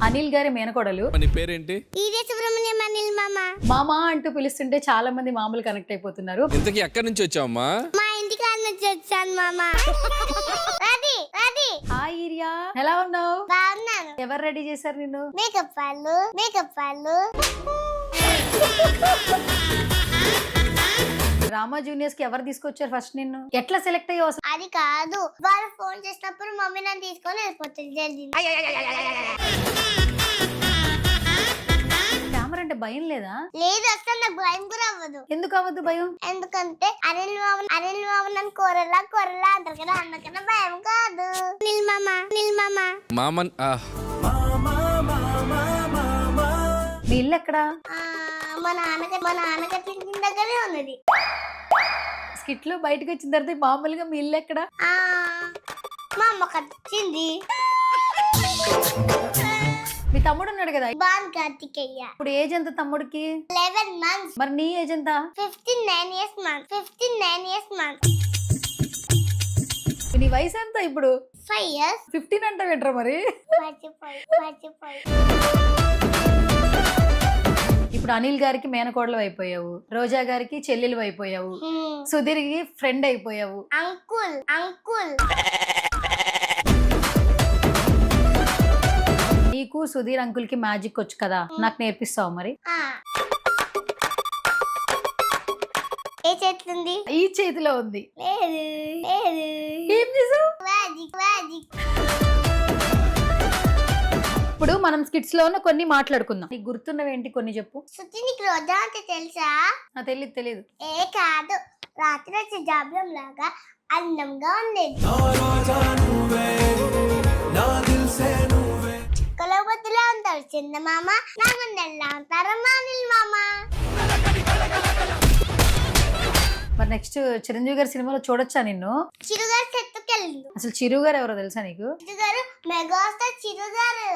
అనిల్ గారి మేనకోడలు. నీ పేరేంటి? సుబ్రహ్మణ్యం అనిల్ మామ. మామా అంటూ పిలుస్తుంటే చాలా మంది మామూలు కనెక్ట్ అయిపోతున్నారు. ఇంతకీ ఎక్కడి నుంచి వచ్చావమ్మా? మా ఇంటికి నుంచి వచ్చాను మామ. హాయ్ ఈరియా, ఎలా ఉన్నావు? బాగున్నాను. ఎవరు రెడీ చేశారు నిన్ను? మేకప్ వాళ్ళు. రామా జూనియర్స్ కి ఎవరు తీసుకొచ్చారు ఫస్ట్ నిన్ను? ఎట్లా సెలెక్ట్ అయ్యావు అసలు? అది కాదు, వాళ్ళు ఫోన్ చేసినప్పుడు మమ్మీ నన్ను తీసుకొని వెళ్ళిపోతుంది జల్దీ. కెమెరా అంటే భయం లేదా? లేదు, అసలు నాకు భయం కూడా అవ్వదు. ఎందుకు అవ్వదు భయం? ఎందుకంటే అనిల్ మామ నన్ను కొరలా అంటారు కదా, అందుకన్నా భయం కాదు. అనిల్ మామ. మామన్ మీ ఇల్లు ఎక్కడా? మా నాన్నగారి ఇంటి దగ్గరే ఉన్నది. స్కిట్ లో బయటకు వచ్చిన తర్వాత మామూలుగా మీ ఇల్లు ఎక్కడా? మా అమ్మ కట్టింది. మీ తమ్ముడు ఉన్నాడు కదా, బాన్ కార్తికేయ. ఇప్పుడు ఏజ్ ఎంత తమ్ముడికి? 11 months. మరి నీ ఏజ్ ఎంత? 59 years. నీ వయసు ఎంత ఇప్పుడు? 5 years. 15 అంటే వింటరా మరి? మర్చిపోయి. ఇప్పుడు అనిల్ గారికి మేనకోడలు అయిపోయావు, రోజా గారికి చెల్లెలు అయిపోయావు, సుధీర్ కి ఫ్రెండ్ అయిపోయావు. అంకుల్. నీకు సుధీర్ అంకుల్ కి మ్యాజిక్ వచ్చు కదా, నాకు నేర్పిస్తావు మరి? ఏ చేతుంది? ఈ చేతిలో ఉంది. లేదు. ఏం చేసావు? మ్యాజిక్. ఇప్పుడు మనం స్కిట్స్ లో ఉన్న కొన్ని మాట్లాడుకుందాం. నీకు గుర్తున్నవేంటి కొన్ని చెప్పు. శృతి, నీకు రోజా అంటే తెలుసా? తెలీదు. ఏ కాదు, రాత్రి వచ్చే జాబ్లం లాగా అందంగా ఉండేది. కొలబద్దులా ఉంటారు చందమామ, నా ముందెల్లా ఉంటారు అనిల్ మామ. మరి నెక్స్ట్ చిరంజీవి గారి సినిమాలో చూడొచ్చా నిన్ను? చిరుగారు సెత్తుకెళ్ళిండు. అసలు చిరు గారు ఎవరో తెలుసా నీకు? చిరుగారు మెగాస్టార్ చిరుగారు.